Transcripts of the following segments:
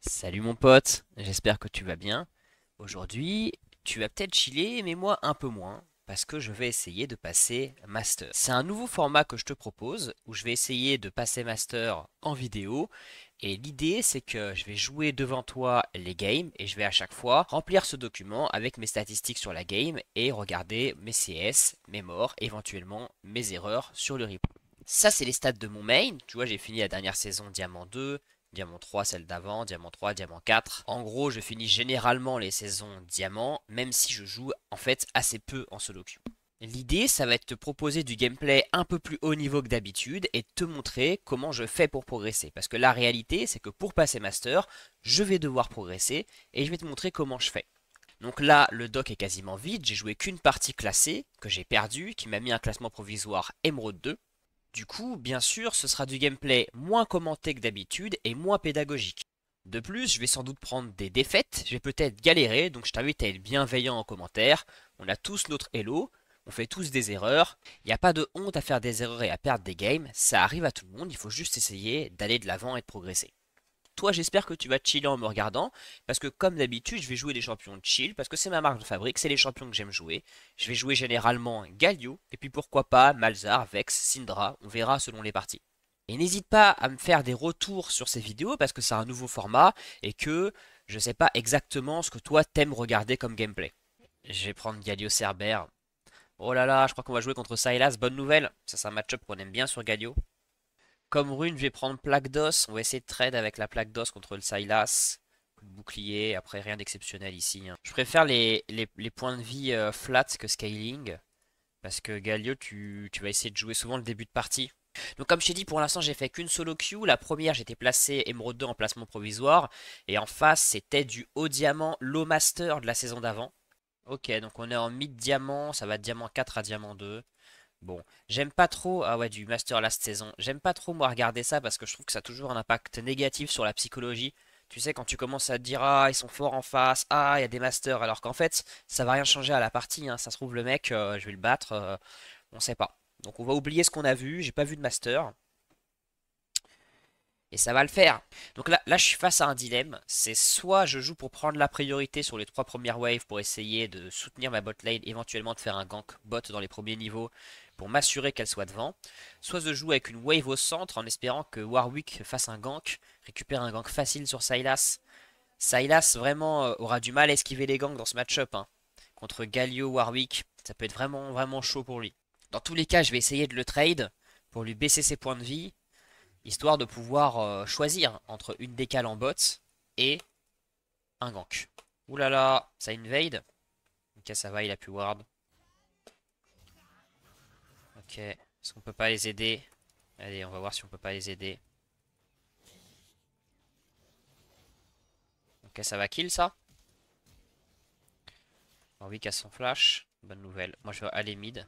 Salut mon pote, j'espère que tu vas bien. Aujourd'hui, tu vas peut-être chiller, mais moi un peu moins, parce que je vais essayer de passer Master. C'est un nouveau format que je te propose, où je vais essayer de passer Master en vidéo, et l'idée c'est que je vais jouer devant toi les games, et je vais à chaque fois remplir ce document avec mes statistiques sur la game, et regarder mes CS, mes morts, éventuellement mes erreurs sur le replay. Ça, c'est les stats de mon main. Tu vois, j'ai fini la dernière saison Diamant 2, Diamant 3 celle d'avant, Diamant 3, Diamant 4. En gros, je finis généralement les saisons Diamant, même si je joue en fait assez peu en solo queue. L'idée, ça va être de te proposer du gameplay un peu plus haut niveau que d'habitude et de te montrer comment je fais pour progresser. Parce que la réalité, c'est que pour passer Master, je vais devoir progresser et je vais te montrer comment je fais. Donc là, le doc est quasiment vide, j'ai joué qu'une partie classée, que j'ai perdue, qui m'a mis un classement provisoire Emerald 2. Du coup, bien sûr, ce sera du gameplay moins commenté que d'habitude et moins pédagogique. De plus, je vais sans doute prendre des défaites, je vais peut-être galérer, donc je t'invite à être bienveillant en commentaire. On a tous notre Elo, on fait tous des erreurs. Il n'y a pas de honte à faire des erreurs et à perdre des games, ça arrive à tout le monde, il faut juste essayer d'aller de l'avant et de progresser. Toi, j'espère que tu vas chiller en me regardant, parce que comme d'habitude, je vais jouer des champions de chill, parce que c'est ma marque de fabrique, c'est les champions que j'aime jouer. Je vais jouer généralement Galio, et puis pourquoi pas Malzar, Vex, Syndra, on verra selon les parties. Et n'hésite pas à me faire des retours sur ces vidéos, parce que c'est un nouveau format, et que je sais pas exactement ce que toi t'aimes regarder comme gameplay. Je vais prendre Galio Cerber. Oh là là, je crois qu'on va jouer contre Sylas, bonne nouvelle. Ça c'est un match-up qu'on aime bien sur Galio. Comme rune, je vais prendre plaque d'os. On va essayer de trade avec la plaque d'os contre le Sylas. Bouclier, après rien d'exceptionnel ici, hein. Je préfère les points de vie flat que scaling. Parce que Galio, tu vas essayer de jouer souvent le début de partie. Donc comme je t'ai dit, pour l'instant j'ai fait qu'une solo queue. La première j'étais placé Emerald 2 en placement provisoire. Et en face c'était du haut diamant low master de la saison d'avant. Ok, donc on est en mid diamant, ça va de diamant 4 à diamant 2. Bon, j'aime pas trop, ah ouais, du Master Last saison. J'aime pas trop moi regarder ça parce que je trouve que ça a toujours un impact négatif sur la psychologie. Tu sais, quand tu commences à te dire, ah, ils sont forts en face, ah, il y a des masters, alors qu'en fait, ça va rien changer à la partie, hein. Ça se trouve, le mec, je vais le battre, on sait pas. Donc on va oublier ce qu'on a vu, j'ai pas vu de master. Et ça va le faire. Donc là, je suis face à un dilemme. C'est soit je joue pour prendre la priorité sur les trois premières waves pour essayer de soutenir ma bot lane, éventuellement de faire un gank bot dans les premiers niveaux pour m'assurer qu'elle soit devant. Soit je joue avec une wave au centre en espérant que Warwick fasse un gank, récupère un gank facile sur Sylas. Sylas vraiment aura du mal à esquiver les ganks dans ce match-up, hein. Contre Galio, Warwick, ça peut être vraiment vraiment chaud pour lui. Dans tous les cas, je vais essayer de le trade pour lui baisser ses points de vie histoire de pouvoir choisir entre une décale en bot et un gank. Ouh là là, ça invade. Ok, ça va, il a pu ward. Ok, est-ce qu'on peut pas les aider? Allez, on va voir si on peut pas les aider. Ok, ça va kill ça. Warwick a son flash. Bonne nouvelle. Moi je vais aller mid.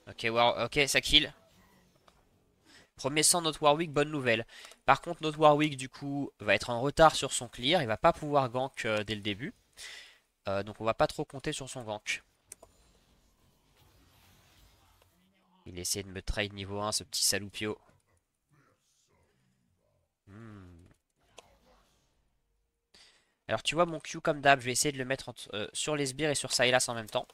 Ok, ok, ça kill. Premier sang notre Warwick, bonne nouvelle. Par contre, notre Warwick, du coup, va être en retard sur son clear. Il va pas pouvoir gank dès le début. Donc on va pas trop compter sur son gank. Il essaie de me trade niveau 1, ce petit saloupio. Hmm. Alors tu vois mon Q comme d'hab, je vais essayer de le mettre sur les sbires et sur Sylas en même temps.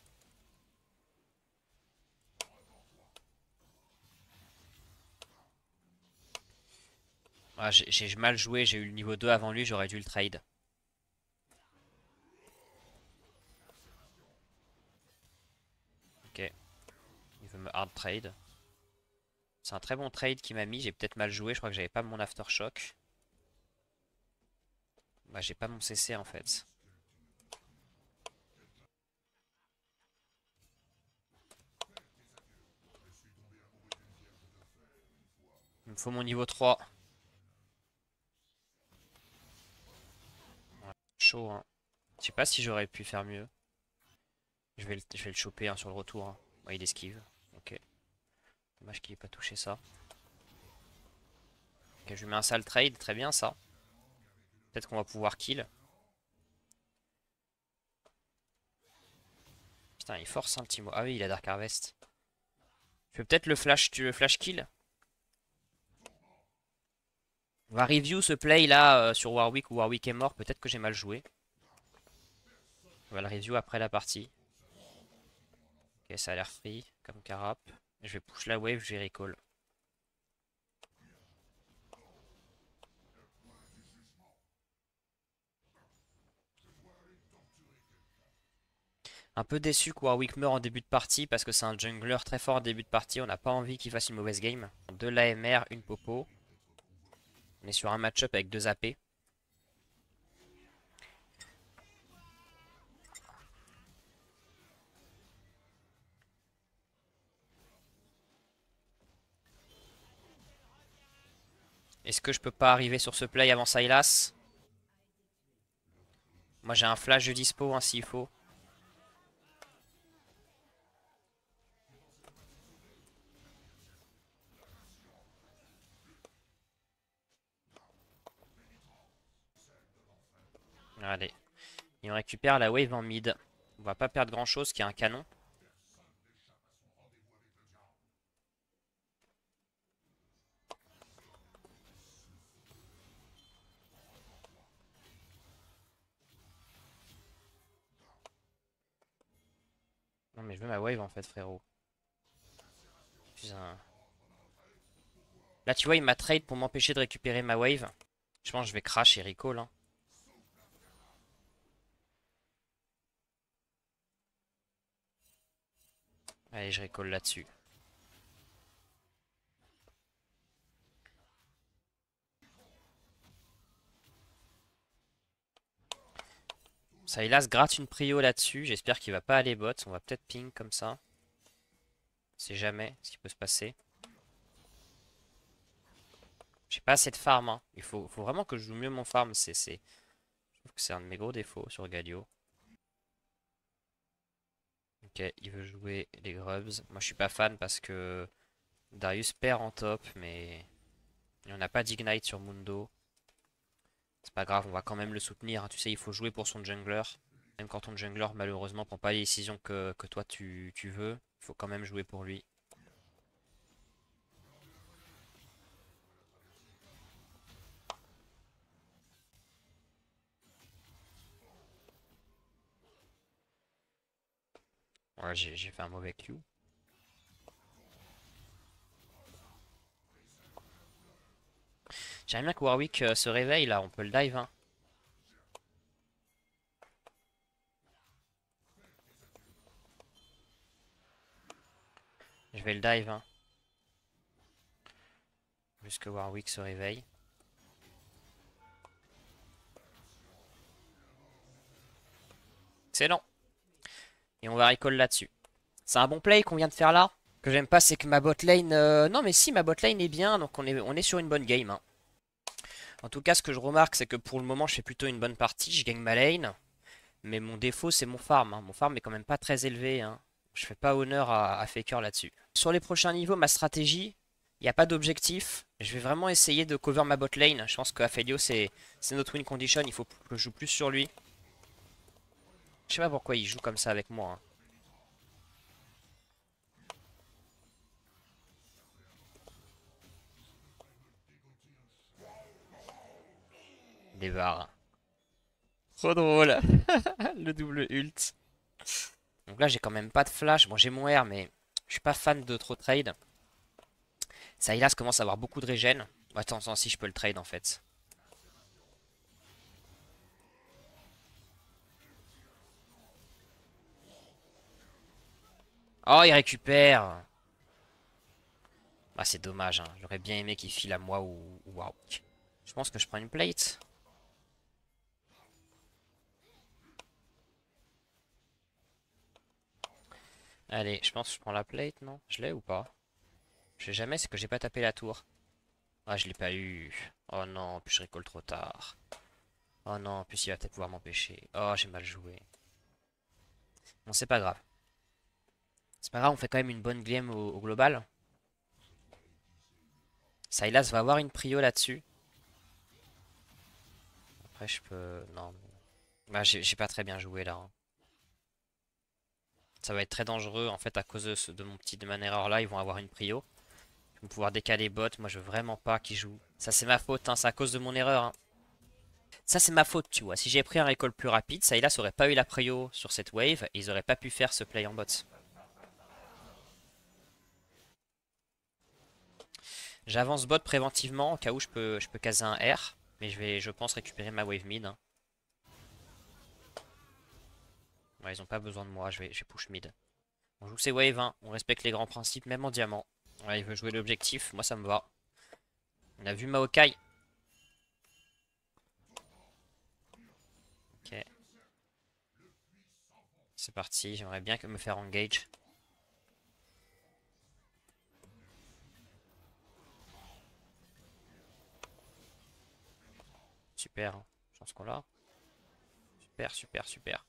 Ah, j'ai mal joué, j'ai eu le niveau 2 avant lui, j'aurais dû le trade. Ok, il veut me hard trade. C'est un très bon trade qu'il m'a mis, j'ai peut-être mal joué, je crois que j'avais pas mon aftershock. Bah j'ai pas mon CC en fait. Il me faut mon niveau 3. Ouais, chaud, hein. Je sais pas si j'aurais pu faire mieux. Je vais le choper hein, sur le retour, hein. Ouais, il esquive. Ok. Dommage qu'il ait pas touché ça. Ok, je lui mets un sale trade, très bien ça. Peut-être qu'on va pouvoir kill. Putain, il force un petit mot. Ah oui, il a Dark Harvest. Je peux peut-être le flash, tu le flash kill? On va review ce play là sur Warwick où Warwick est mort. Peut-être que j'ai mal joué. On va le review après la partie. Ok, ça a l'air free comme carap. Je vais push la wave, je vais recall. Un peu déçu que Warwick meurt en début de partie parce que c'est un jungler très fort en début de partie. On n'a pas envie qu'il fasse une mauvaise game. De l'AMR, une popo. On est sur un match-up avec 2 AP. Est-ce que je peux pas arriver sur ce play avant Sylas? Moi j'ai un flash de dispo hein, s'il faut. Allez. Et on récupère la wave en mid. On va pas perdre grand chose qui a un canon. Non mais je veux ma wave en fait frérot. Putain. Là tu vois il m'a trade pour m'empêcher de récupérer ma wave. Je pense que je vais crash et recall hein. Allez je recall là-dessus. Sylas gratte une prio là-dessus. J'espère qu'il va pas aller bot. On va peut-être ping comme ça. On sait jamais ce qui peut se passer. J'ai pas assez de farm. Hein. Faut vraiment que je joue mieux mon farm. Je trouve que c'est un de mes gros défauts sur Galio. Ok, il veut jouer les grubs. Moi je suis pas fan parce que Darius perd en top, mais on n'a pas d'ignite sur Mundo. C'est pas grave, on va quand même le soutenir. Hein. Tu sais, il faut jouer pour son jungler. Même quand ton jungler malheureusement prend pas les décisions que toi tu veux, il faut quand même jouer pour lui. Ouais, j'ai fait un mauvais Q. J'aimerais bien que Warwick se réveille là, on peut le dive. Hein. Je vais le dive. Hein. Juste que Warwick se réveille. Excellent. Et on va recall là-dessus. C'est un bon play qu'on vient de faire là. Ce que j'aime pas, c'est que ma bot lane. Non, mais si, ma bot lane est bien, donc on est sur une bonne game. Hein. En tout cas, ce que je remarque, c'est que pour le moment, je fais plutôt une bonne partie. Je gagne ma lane. Mais mon défaut, c'est mon farm. Hein. Mon farm est quand même pas très élevé. Hein. Je fais pas honneur à Faker là-dessus. Sur les prochains niveaux, ma stratégie, il n'y a pas d'objectif. Je vais vraiment essayer de cover ma bot lane. Je pense qu'Afelio, c'est notre win condition. Il faut que je joue plus sur lui. Je sais pas pourquoi il joue comme ça avec moi. Hein. Des barres. Trop drôle. Le double ult. Donc là, j'ai quand même pas de flash. Bon, j'ai mon R, mais je suis pas fan de trop trade. Sylas commence à avoir beaucoup de régène. Attends, attends, si je peux le trade en fait. Oh, il récupère. Ah, c'est dommage. Hein. J'aurais bien aimé qu'il file à moi ou Warwick. Je pense que je prends une plate. Allez, je pense que je prends la plate, non? Je l'ai ou pas? Je sais jamais, c'est que j'ai pas tapé la tour. Ah, je l'ai pas eu. Oh non, en plus je récolte trop tard. Oh non, en plus il va peut-être pouvoir m'empêcher. Oh, j'ai mal joué. Bon, c'est pas grave. C'est pas grave, on fait quand même une bonne game au global. Sylas va avoir une prio là-dessus. Après, je peux... Non. Bah, j'ai pas très bien joué là. Hein. Ça va être très dangereux en fait à cause de mon petit de mon erreur là. Ils vont avoir une prio. Ils vont pouvoir décaler bot. Moi, je veux vraiment pas qu'ils jouent Ça c'est ma faute, hein, c'est à cause de mon erreur. Hein. Ça c'est ma faute, tu vois. Si j'avais pris un recall plus rapide, Sylas aurait pas eu la prio sur cette wave et ils auraient pas pu faire ce play en bot. J'avance bot préventivement au cas où je peux caser un R. Mais je pense récupérer ma wave mid. Hein. Ouais, ils ont pas besoin de moi, je vais push mid. On joue ses waves, hein. On respecte les grands principes, même en diamant. Ouais, il veut jouer l'objectif, moi ça me va. On a vu Maokai. Ok. C'est parti, j'aimerais bien me faire engage. Super, hein. Chance qu'on l'a. Super, super, super.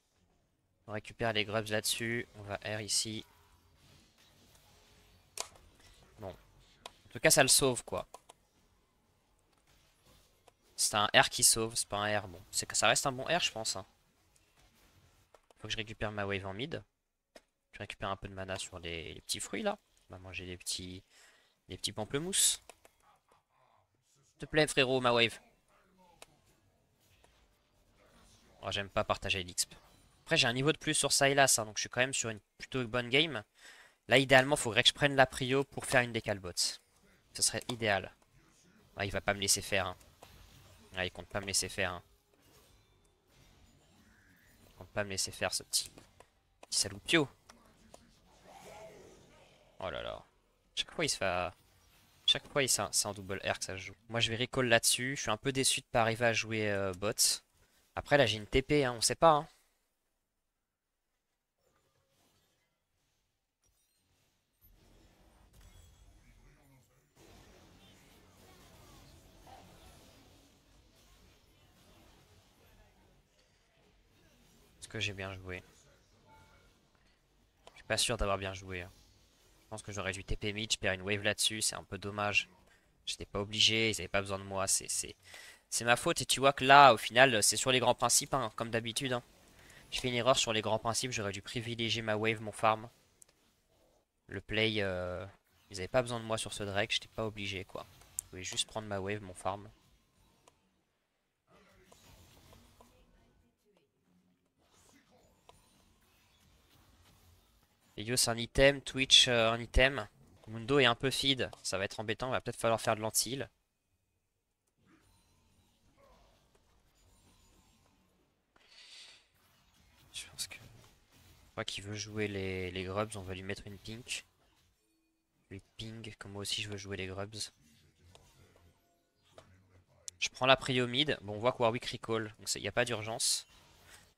On récupère les grubs là-dessus. On va R ici. Bon. En tout cas, ça le sauve, quoi. C'est un R qui sauve, c'est pas un R. Bon, c'est que ça reste un bon R, je pense. Hein. Faut que je récupère ma wave en mid. Je récupère un peu de mana sur les petits fruits, là. On va manger des petits pamplemousses. S'il te plaît, frérot, ma wave. Oh, j'aime pas partager l'XP. Après, j'ai un niveau de plus sur Sylas, hein, donc je suis quand même sur une plutôt bonne game. Là, idéalement, il faudrait que je prenne la prio pour faire une décale bot. Ce serait idéal. Ah, il va pas me laisser faire. Hein. Ah, il compte pas me laisser faire. Hein. Il compte pas me laisser faire ce petit saloupio. Oh là là. Chaque fois, il se fait. Chaque fois, c'est en double R que ça se joue. Moi, je vais recall là-dessus. Je suis un peu déçu de pas arriver à jouer bot. Après, là, j'ai une TP, hein, on sait pas. Hein. Est-ce que j'ai bien joué? Je suis pas sûr d'avoir bien joué. Hein. Je pense que j'aurais dû TP mid, je perds une wave là-dessus, c'est un peu dommage. J'étais pas obligé, ils avaient pas besoin de moi, c'est ma faute. Et tu vois que là, au final, c'est sur les grands principes, hein, comme d'habitude. Hein. Je fais une erreur sur les grands principes, j'aurais dû privilégier ma wave, mon farm. Le play, ils avaient pas besoin de moi sur ce Drake, j'étais pas obligé quoi. Je voulais juste prendre ma wave, mon farm. Elios un item, Twitch un item. Mundo est un peu feed, ça va être embêtant, il va peut-être falloir faire de l'anti-heal. Je pense que... Je crois qu'il veut jouer les grubs, on va lui mettre une pink. Lui ping, comme moi aussi je veux jouer les grubs. Je prends la prio mid. Bon, on voit que Warwick recall, donc il n'y a pas d'urgence.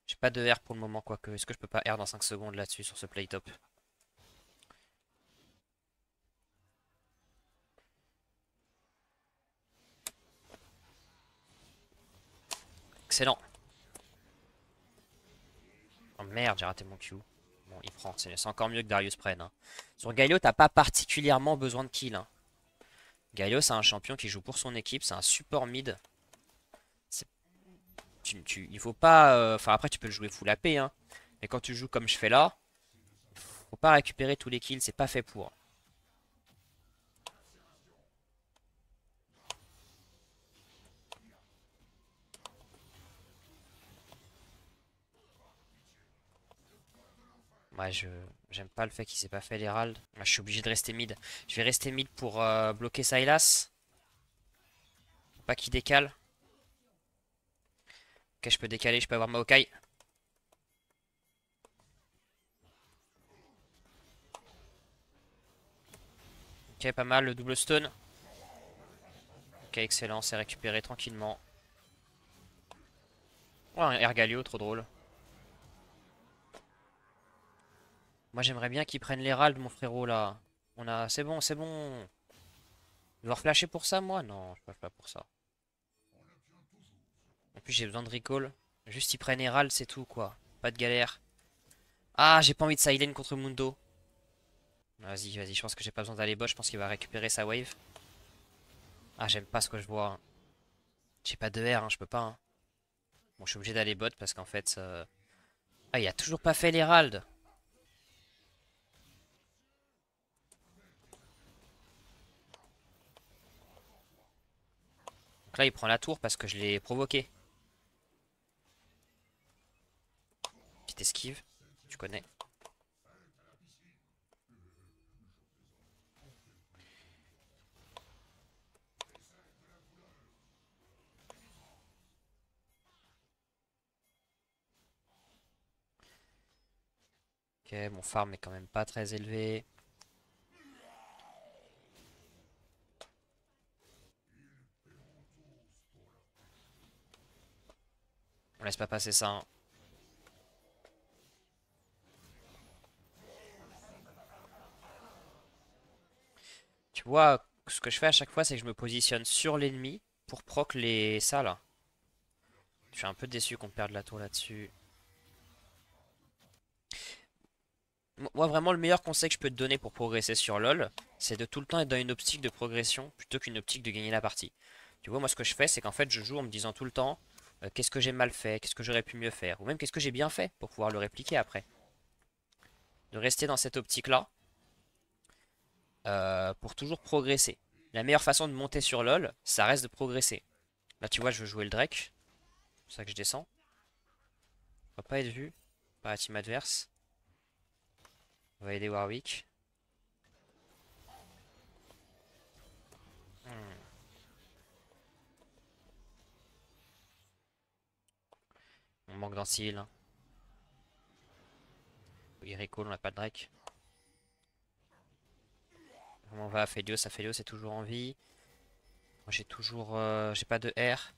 J'ai pas de R pour le moment, quoique. Est-ce que je peux pas R dans 5 secondes là-dessus sur ce play top? Excellent. Oh merde, j'ai raté mon Q. Bon, il prend. C'est encore mieux que Darius prenne. Hein. Sur Galio, t'as pas particulièrement besoin de kill. Hein. Galio, c'est un champion qui joue pour son équipe. C'est un support mid. Il faut pas... Enfin, après, tu peux le jouer full AP. Hein. Mais quand tu joues comme je fais là, faut pas récupérer tous les kills. C'est pas fait pour. Ouais, j'aime pas le fait qu'il s'est pas fait l'Herald. Je suis obligé de rester mid. Je vais rester mid pour bloquer Sylas. Faut pas qu'il décale. Ok, je peux décaler, je peux avoir Maokai. Ok, pas mal, le double stun. Ok, excellent, c'est récupéré tranquillement. Ouais, un Ergalio, trop drôle. Moi, j'aimerais bien qu'il prenne l'Herald, mon frérot, là. On a... C'est bon, c'est bon. Devoir flasher pour ça, moi? Non, je peux pas pour ça. En plus, j'ai besoin de recall. Juste, ils prennent Herald, c'est tout, quoi. Pas de galère. Ah, j'ai pas envie de silent contre Mundo. Vas-y, vas-y, je pense que j'ai pas besoin d'aller bot, je pense qu'il va récupérer sa wave. Ah, j'aime pas ce que je vois. Hein. J'ai pas de R, hein, je peux pas. Hein. Bon, je suis obligé d'aller bot parce qu'en fait... Ah, il a toujours pas fait l'Herald. Donc là, il prend la tour parce que je l'ai provoqué. Petite esquive, tu connais. Ok, mon farm est quand même pas très élevé. On laisse pas passer ça, hein. Tu vois, ce que je fais à chaque fois, c'est que je me positionne sur l'ennemi pour proc les ça là. Je suis un peu déçu qu'on perde la tour là-dessus. Moi, vraiment, le meilleur conseil que je peux te donner pour progresser sur LoL, c'est de tout le temps être dans une optique de progression plutôt qu'une optique de gagner la partie. Tu vois, moi, ce que je fais, c'est qu'en fait, je joue en me disant tout le temps qu'est-ce que j'ai mal fait, qu'est-ce que j'aurais pu mieux faire, ou même qu'est-ce que j'ai bien fait pour pouvoir le répliquer après. De rester dans cette optique-là pour toujours progresser. La meilleure façon de monter sur LoL, ça reste de progresser. Là, tu vois, je veux jouer le Drake. C'est pour ça que je descends. On va pas être vu par la team adverse. On va aider Warwick. Hmm. On manque d'Ancil. Il recall, on n'a pas de Drake. On va Aphelios, Aphelios est toujours en vie. Moi j'ai toujours... j'ai pas de R.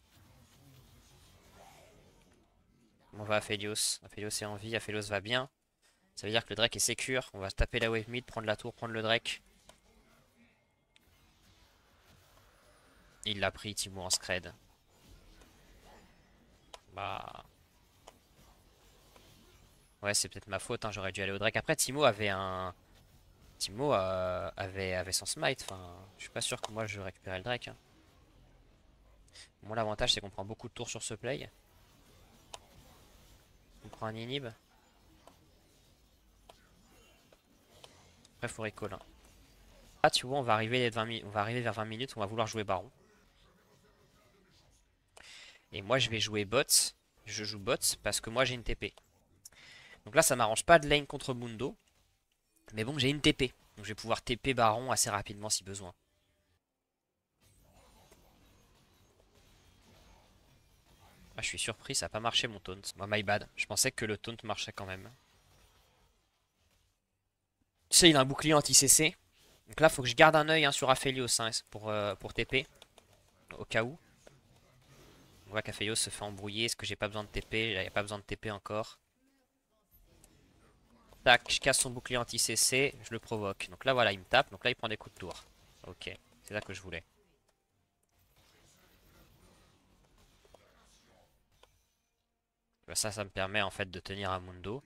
On va Aphelios. Aphelios est en vie, Aphelios va bien. Ça veut dire que le Drake est sécure. On va taper la wave mid, prendre la tour, prendre le Drake. Il l'a pris, Timo en scred. Bah... Ouais, c'est peut-être ma faute, hein, j'aurais dû aller au Drake. Après, Timo avait un... Timo avait son smite. Enfin, je suis pas sûr que moi je récupérais le Drake, hein. Moi l'avantage c'est qu'on prend beaucoup de tours sur ce play. On prend un inhib. Après faut recall, hein. Ah tu vois on va arriver, on va arriver vers 20 minutes, on va vouloir jouer Baron. Et moi je vais jouer bot. Je joue bot parce que moi j'ai une TP. Donc là ça m'arrange pas de lane contre Mundo. Mais bon j'ai une TP. Donc je vais pouvoir TP Baron assez rapidement si besoin. Ah, je suis surpris, ça a pas marché mon taunt. Moi my bad. Je pensais que le taunt marchait quand même. Tu sais il a un bouclier anti-CC. Donc là faut que je garde un œil, hein, sur Aphelios, hein, pour TP. Au cas où. On voit qu'Aphelios se fait embrouiller. Est-ce que j'ai pas besoin de TP? Il n'y a pas besoin de TP encore. Tac, je casse son bouclier anti-CC, je le provoque. Donc là, voilà, il me tape. Donc là, il prend des coups de tour. Ok, c'est ça que je voulais. Ça me permet en fait de tenir un Mundo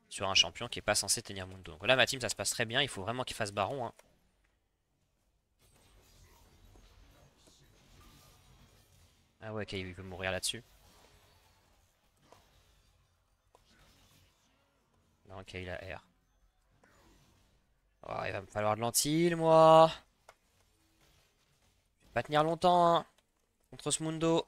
sur un champion qui est pas censé tenir Mundo. Donc là, ma team, ça se passe très bien. Il faut vraiment qu'il fasse Baron, hein. Ah ouais, ok, il veut mourir là-dessus. Non, ok, il a R. Oh, il va me falloir de l'antil, moi. Je vais pas tenir longtemps, hein, contre ce Mundo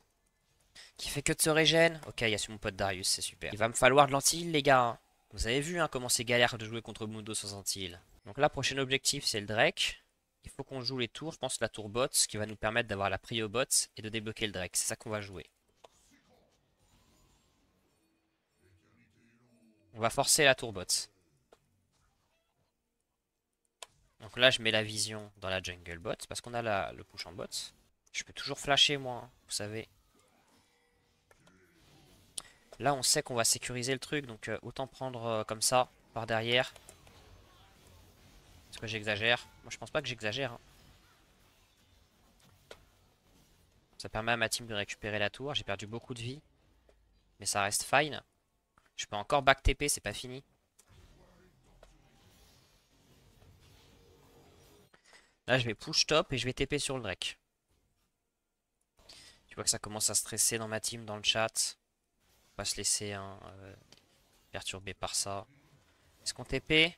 qui fait que de se régène. Ok, il y a sur mon pote Darius, c'est super. Il va me falloir de l'antil, les gars, hein. Vous avez vu, hein, comment c'est galère de jouer contre Mundo sans antil. Donc là, prochain objectif, c'est le Drake. Il faut qu'on joue les tours. Je pense la tour bot, ce qui va nous permettre d'avoir la prio bot et de débloquer le Drake. C'est ça qu'on va jouer. On va forcer la tour bot. Donc là, je mets la vision dans la jungle bot parce qu'on a le push en bot. Je peux toujours flasher, moi, hein, vous savez. Là, on sait qu'on va sécuriser le truc, donc autant prendre comme ça, par derrière. Est-ce que j'exagère? Moi, je pense pas que j'exagère, hein. Ça permet à ma team de récupérer la tour. J'ai perdu beaucoup de vie, mais ça reste fine. Je peux encore back TP, c'est pas fini. Là, je vais push top et je vais TP sur le Drake. Tu vois que ça commence à stresser dans ma team, dans le chat. On va se laisser, hein, perturber par ça. Est-ce qu'on TP?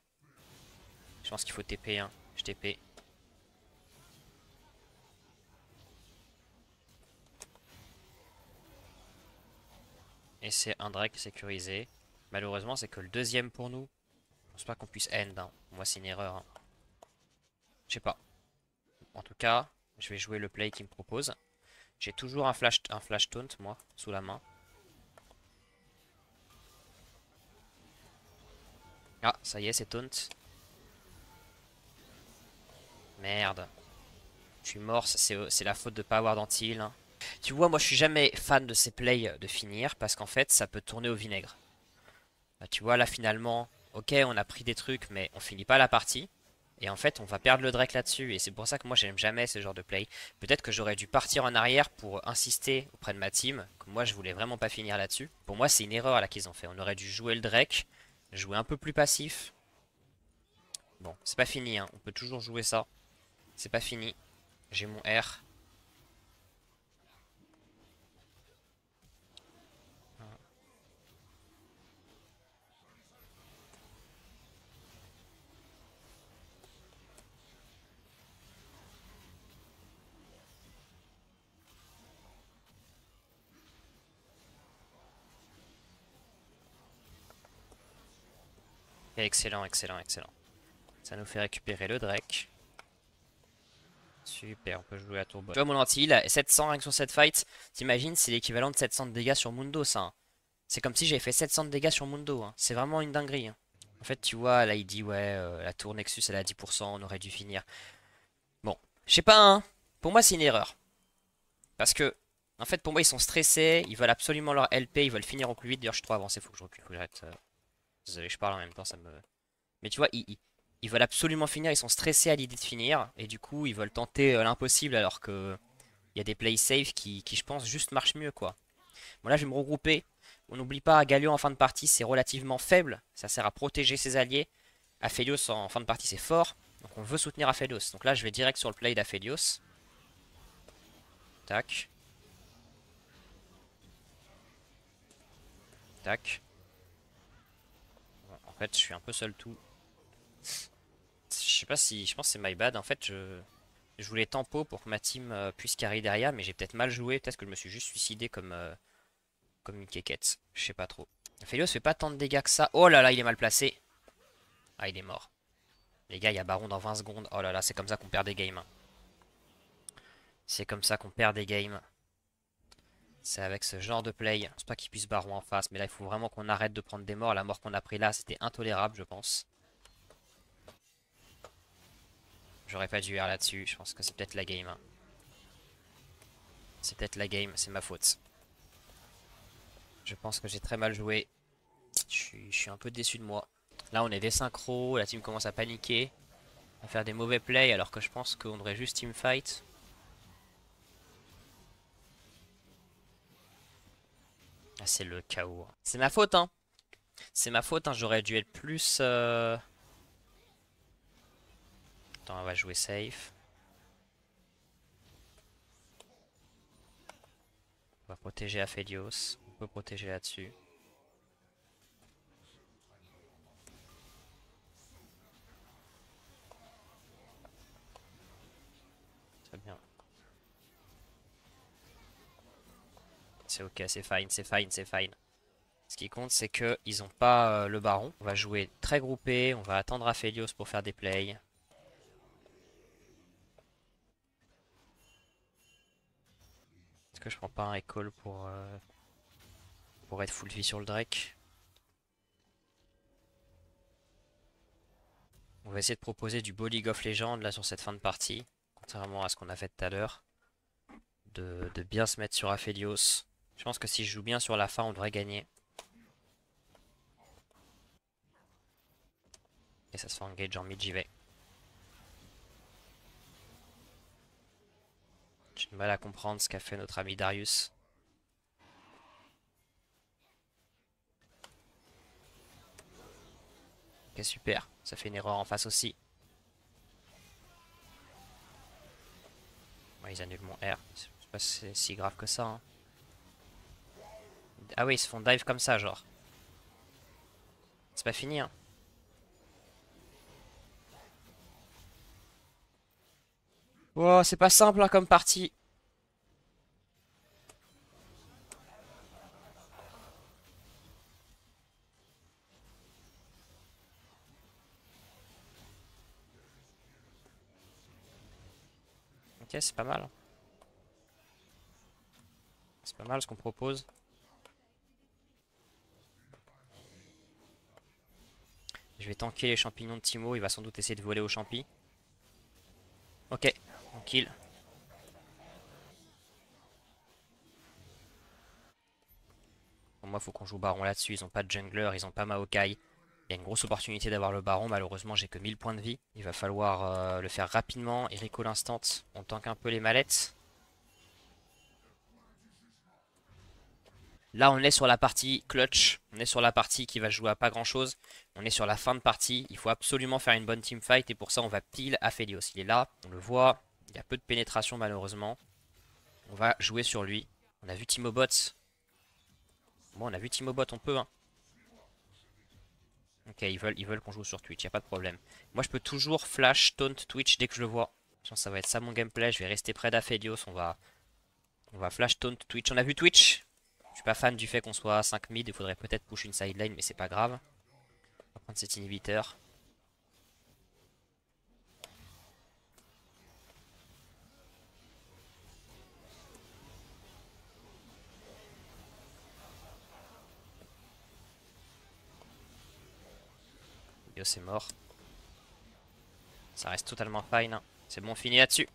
Je pense qu'il faut TP, hein. Je TP. Et c'est un Drake sécurisé. Malheureusement, c'est que le deuxième pour nous. Je pense pas qu'on puisse end. Hein. Moi, c'est une erreur. Hein. Je sais pas. En tout cas, je vais jouer le play qu'il me propose. J'ai toujours un flash taunt, moi, sous la main. Ah, ça y est, c'est taunt. Merde. Je suis mort, c'est la faute de pas avoir d'anti-heal. Hein. Tu vois, moi je suis jamais fan de ces plays de finir parce qu'en fait ça peut tourner au vinaigre. Bah, tu vois, là finalement, ok, on a pris des trucs, mais on finit pas la partie. Et en fait, on va perdre le Drake là-dessus. Et c'est pour ça que moi j'aime jamais ce genre de play. Peut-être que j'aurais dû partir en arrière pour insister auprès de ma team. Que moi je voulais vraiment pas finir là-dessus. Pour moi, c'est une erreur là qu'ils ont fait. On aurait dû jouer le Drake, jouer un peu plus passif. Bon, c'est pas fini, hein. On peut toujours jouer ça. C'est pas fini. J'ai mon R. Excellent, excellent, excellent. Ça nous fait récupérer le Drake. Super, on peut jouer à tour bot. Tu vois mon anti-heal, 700 rien que sur cette fight. T'imagines, c'est l'équivalent de 700 de dégâts sur Mundo, ça. Hein. C'est comme si j'avais fait 700 de dégâts sur Mundo. Hein. C'est vraiment une dinguerie. Hein. En fait, tu vois, là, il dit, ouais, la tour Nexus, elle est à 10%, on aurait dû finir. Bon, je sais pas, hein. Pour moi, c'est une erreur. Parce que, en fait, pour moi, ils sont stressés, ils veulent absolument leur LP, ils veulent finir au plus vite. D'ailleurs, je suis trop avancé, faut que je recule, faut que j'arrête. Désolé, je parle en même temps, ça me... Mais tu vois, ils veulent absolument finir, ils sont stressés à l'idée de finir, et du coup, ils veulent tenter l'impossible alors que il y a des play safe qui, je pense, juste marchent mieux, quoi. Bon, là, je vais me regrouper. On n'oublie pas, Galio en fin de partie, c'est relativement faible, ça sert à protéger ses alliés. Aphelios en fin de partie, c'est fort, donc on veut soutenir Aphelios. Donc là, je vais direct sur le play d'Aphelios. Tac. Tac. Bon, en fait, je suis un peu seul tout. Je sais pas si... Je pense que c'est my bad. En fait, je voulais tempo pour que ma team puisse carry derrière, mais j'ai peut-être mal joué. Peut-être que je me suis juste suicidé comme une quéquette. Je sais pas trop. Aphelios fait pas tant de dégâts que ça. Oh là là, il est mal placé. Ah, il est mort. Les gars, il y a Baron dans 20 secondes. Oh là là, c'est comme ça qu'on perd des games. C'est comme ça qu'on perd des games. C'est avec ce genre de play. Je pense pas qu'il puisse Baron en face, mais là, il faut vraiment qu'on arrête de prendre des morts. La mort qu'on a pris là, c'était intolérable, je pense. J'aurais pas dû R là-dessus. Je pense que c'est peut-être la game. Hein. C'est peut-être la game, c'est ma faute. Je pense que j'ai très mal joué. Je suis un peu déçu de moi. Là, on est désynchro, la team commence à paniquer, à faire des mauvais plays, alors que je pense qu'on devrait juste teamfight. Ah, c'est le chaos. C'est ma faute, hein. C'est ma faute, hein. J'aurais dû être plus... Attends, on va jouer safe. On va protéger Aphelios. On peut protéger là-dessus. Très bien. C'est ok, c'est fine, c'est fine, c'est fine. Ce qui compte, c'est qu'ils n'ont pas le baron. On va jouer très groupé. On va attendre Aphelios pour faire des plays. Est-ce que je prends pas un recall pour être full vie sur le Drake? On va essayer de proposer du beau League of Legends là sur cette fin de partie. Contrairement à ce qu'on a fait tout à l'heure. De bien se mettre sur Aphelios. Je pense que si je joue bien sur la fin, on devrait gagner. Et ça se fait engage en mid, j'y vais. J'ai du mal à comprendre ce qu'a fait notre ami Darius. Ok, super. Ça fait une erreur en face aussi. Ouais, ils annulent mon R. C'est pas si grave que ça. Hein. Ah oui, ils se font dive comme ça, genre. C'est pas fini, hein. Oh, c'est pas simple hein, comme partie. Ok, c'est pas mal. C'est pas mal ce qu'on propose. Je vais tanker les champignons de Timo. Il va sans doute essayer de voler aux champis. Ok, on kill. Pour moi, faut qu'on joue baron là-dessus. Ils ont pas de jungler, ils ont pas Maokai. Il y a une grosse opportunité d'avoir le baron. Malheureusement, j'ai que 1000 points de vie. Il va falloir le faire rapidement. Erico l'instant. On tank un peu les mallettes. Là, on est sur la partie clutch. On est sur la partie qui va jouer à pas grand chose. On est sur la fin de partie. Il faut absolument faire une bonne teamfight. Et pour ça, on va pile Aphelios. Il est là. On le voit. Il y a peu de pénétration, malheureusement. On va jouer sur lui. On a vu Timobot. Bon, on a vu Timobot. On peut, hein. Ok, ils veulent qu'on joue sur Twitch, y a pas de problème. Moi, je peux toujours flash, taunt Twitch dès que je le vois. Je pense que ça va être ça mon gameplay. Je vais rester près d'Aphelios. On va flash, taunt Twitch. On a vu Twitch. Je suis pas fan du fait qu'on soit 5 mid. Il faudrait peut-être push une sideline, mais c'est pas grave. On va prendre cet inhibiteur. Yo, c'est mort. Ça reste totalement fine, hein. C'est bon, on finit là-dessus.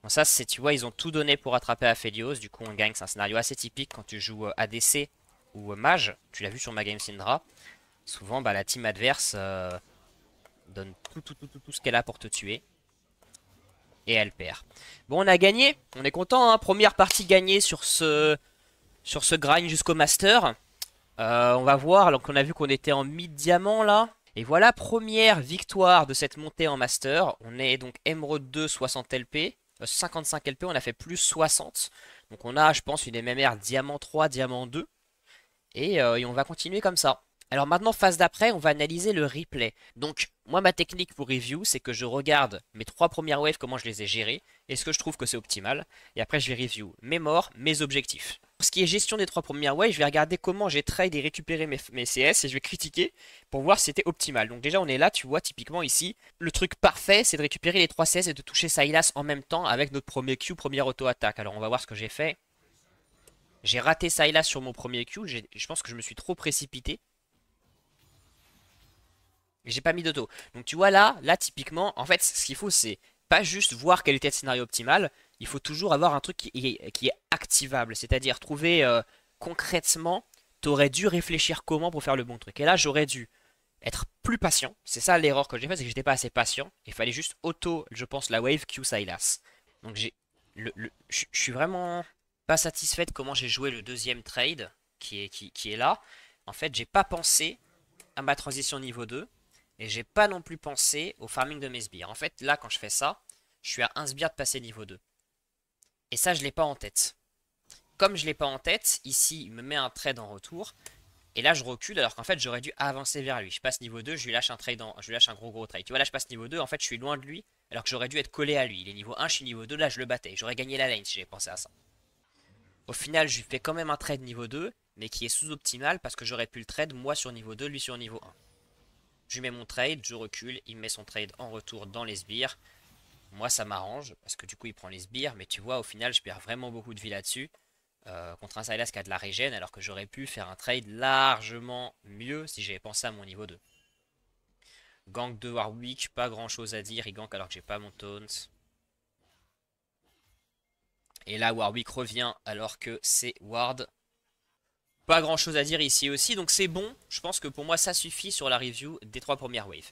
Bon, ça, c'est, tu vois, ils ont tout donné pour attraper Aphelios. Du coup, on gagne. C'est un scénario assez typique quand tu joues ADC ou Mage. Tu l'as vu sur ma game Syndra. Souvent, bah, la team adverse donne tout ce qu'elle a pour te tuer. Et elle perd. Bon, on a gagné. On est content, hein. Première partie gagnée sur ce grind jusqu'au Master. On va voir. Donc, on a vu qu'on était en mid-diamant, là. Et voilà, première victoire de cette montée en Master. On est donc Emerald 2, 60 LP. 55 LP, on a fait plus 60. Donc on a, je pense, une MMR Diamant 3, Diamant 2. Et on va continuer comme ça. Alors maintenant, phase d'après, on va analyser le replay. Donc, moi, ma technique pour review, c'est que je regarde mes 3 premières waves, comment je les ai gérées. Est-ce que je trouve que c'est optimal? Et après, je vais review mes morts, mes objectifs. Pour ce qui est gestion des 3 premières waves, je vais regarder comment j'ai trade et récupéré mes CS et je vais critiquer pour voir si c'était optimal. Donc déjà, on est là, tu vois, typiquement ici, le truc parfait, c'est de récupérer les 3 CS et de toucher Sylas en même temps avec notre premier Q, première auto-attaque. Alors, on va voir ce que j'ai fait. J'ai raté Sylas sur mon premier Q, je pense que je me suis trop précipité. Mais j'ai pas mis d'auto. Donc tu vois là typiquement, en fait ce qu'il faut c'est pas juste voir quel était le scénario optimal, il faut toujours avoir un truc qui est activable. C'est-à-dire trouver concrètement, t'aurais dû réfléchir comment pour faire le bon truc. Et là j'aurais dû être plus patient. C'est ça l'erreur que j'ai faite, c'est que j'étais pas assez patient. Il fallait juste auto, je pense, la wave Q Sylas. Donc je suis vraiment pas satisfait de comment j'ai joué le deuxième trade qui est là. En fait j'ai pas pensé à ma transition niveau 2. Et j'ai pas non plus pensé au farming de mes sbires. En fait, là, quand je fais ça, je suis à 1 sbire de passer niveau 2. Et ça, je l'ai pas en tête. Comme je l'ai pas en tête, ici, il me met un trade en retour. Et là, je recule alors qu'en fait, j'aurais dû avancer vers lui. Je passe niveau 2, je lui lâche un trade, je lui lâche un gros trade. Tu vois, là, je passe niveau 2, en fait, je suis loin de lui. Alors que j'aurais dû être collé à lui. Il est niveau 1, je suis niveau 2, là, je le battais. J'aurais gagné la lane si j'avais pensé à ça. Au final, je lui fais quand même un trade niveau 2, mais qui est sous-optimal parce que j'aurais pu le trade, moi sur niveau 2, lui sur niveau 1. Je lui mets mon trade, je recule, il me met son trade en retour dans les sbires. Moi ça m'arrange, parce que du coup il prend les sbires, mais tu vois au final je perds vraiment beaucoup de vie là-dessus. Contre un Sylas qui a de la régène, alors que j'aurais pu faire un trade largement mieux si j'avais pensé à mon niveau 2. Gank de Warwick, pas grand chose à dire, il gank alors que j'ai pas mon taunt. Et là Warwick revient alors que c'est Ward. Pas grand chose à dire ici aussi, donc c'est bon. Je pense que pour moi ça suffit sur la review des 3 premières waves.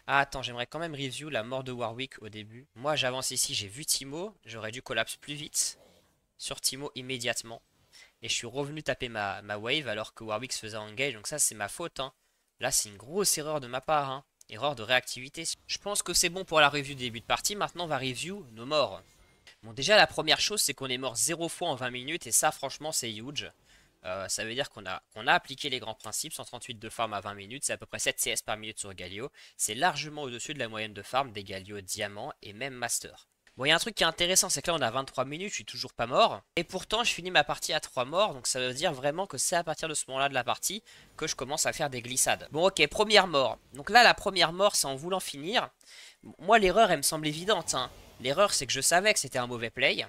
Ah attends, j'aimerais quand même review la mort de Warwick au début. Moi j'avance ici, j'ai vu Timo, j'aurais dû collapse plus vite sur Timo immédiatement. Et je suis revenu taper ma wave alors que Warwick se faisait engage, donc ça c'est ma faute, hein. Là c'est une grosse erreur de ma part, hein. Erreur de réactivité. Je pense que c'est bon pour la review du début de partie, maintenant on va review nos morts. Bon déjà la première chose c'est qu'on est mort 0 fois en 20 minutes et ça franchement c'est huge. Ça veut dire qu'on a appliqué les grands principes, 138 de farm à 20 minutes, c'est à peu près 7 CS par minute sur Galio. C'est largement au-dessus de la moyenne de farm des Galio Diamant et même Master. Bon, il y a un truc qui est intéressant, c'est que là on a 23 minutes, je suis toujours pas mort. Et pourtant je finis ma partie à 3 morts, donc ça veut dire vraiment que c'est à partir de ce moment-là de la partie que je commence à faire des glissades. Bon ok, première mort. Donc là la première mort c'est en voulant finir. Moi l'erreur elle me semble évidente, hein. L'erreur, c'est que je savais que c'était un mauvais play.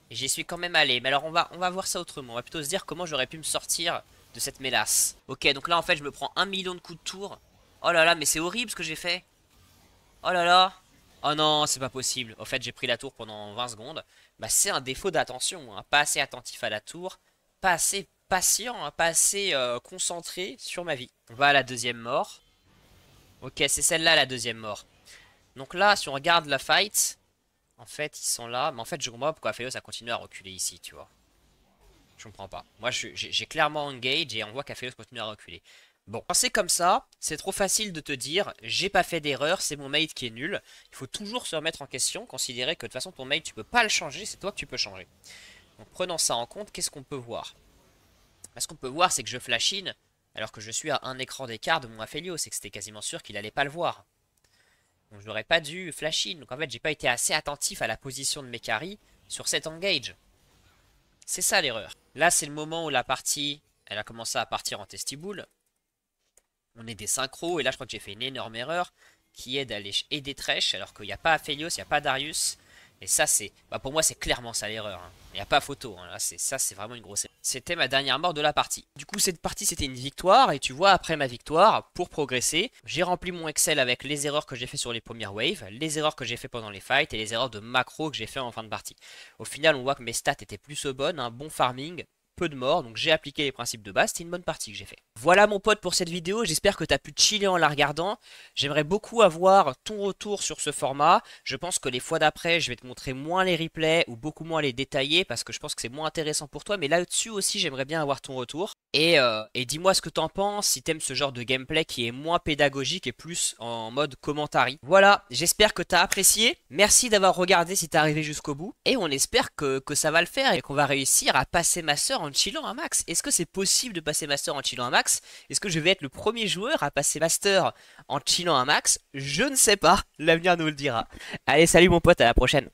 Et j'y suis quand même allé. Mais alors, on va voir ça autrement. On va plutôt se dire comment j'aurais pu me sortir de cette mélasse. Ok, donc là, en fait, je me prends 1 million de coups de tour. Oh là là, mais c'est horrible ce que j'ai fait. Oh là là. Oh non, c'est pas possible. Au fait, j'ai pris la tour pendant 20 secondes. Bah, c'est un défaut d'attention, hein. Pas assez attentif à la tour. Pas assez patient, hein. Pas assez concentré sur ma vie. On va à la deuxième mort. Ok, c'est celle-là la deuxième mort. Donc là, si on regarde la fight, en fait, ils sont là. Mais en fait, je comprends pas pourquoi Aphelios a continué à reculer ici, tu vois. Je comprends pas. Moi, j'ai clairement engage et on voit qu'Aphelios continue à reculer. Bon, quand c'est comme ça, c'est trop facile de te dire j'ai pas fait d'erreur, c'est mon mate qui est nul. Il faut toujours se remettre en question, considérer que de toute façon ton mate tu peux pas le changer, c'est toi que tu peux changer. Donc prenant ça en compte, qu'est-ce qu'on peut voir? Ce qu'on peut voir, c'est que je flash in alors que je suis à un écran d'écart de mon Aphelios, c'est que c'était quasiment sûr qu'il allait pas le voir. Donc je n'aurais pas dû flash in. Donc en fait, j'ai pas été assez attentif à la position de mes carries sur cet engage. C'est ça l'erreur. Là, c'est le moment où la partie, elle a commencé à partir en testiboule. On est des synchros, et là je crois que j'ai fait une énorme erreur qui est d'aller aider Thresh alors qu'il n'y a pas Aphelios, il n'y a pas Darius. Et ça c'est, bah pour moi c'est clairement ça l'erreur, hein. Il n'y a pas photo, hein. Là ça c'est vraiment une grosse erreur. C'était ma dernière mort de la partie. Du coup cette partie c'était une victoire, et tu vois après ma victoire, pour progresser, j'ai rempli mon Excel avec les erreurs que j'ai fait sur les premières waves, les erreurs que j'ai fait pendant les fights, et les erreurs de macro que j'ai fait en fin de partie. Au final on voit que mes stats étaient plus bonnes, un bon farming, peu de morts, donc j'ai appliqué les principes de base, c'était une bonne partie que j'ai fait. Voilà mon pote pour cette vidéo, j'espère que tu as pu chiller en la regardant. J'aimerais beaucoup avoir ton retour sur ce format. Je pense que les fois d'après, je vais te montrer moins les replays ou beaucoup moins les détailler parce que je pense que c'est moins intéressant pour toi. Mais là-dessus aussi, j'aimerais bien avoir ton retour. Et dis-moi ce que t'en penses, si t'aimes ce genre de gameplay qui est moins pédagogique et plus en mode commentary. Voilà, j'espère que t'as apprécié. Merci d'avoir regardé si t'es arrivé jusqu'au bout. Et on espère que ça va le faire et qu'on va réussir à passer Master en chillant un max. Est-ce que c'est possible de passer Master en chillant un max? Est-ce que je vais être le premier joueur à passer Master en chillant un max? Je ne sais pas, l'avenir nous le dira. Allez, salut mon pote, à la prochaine.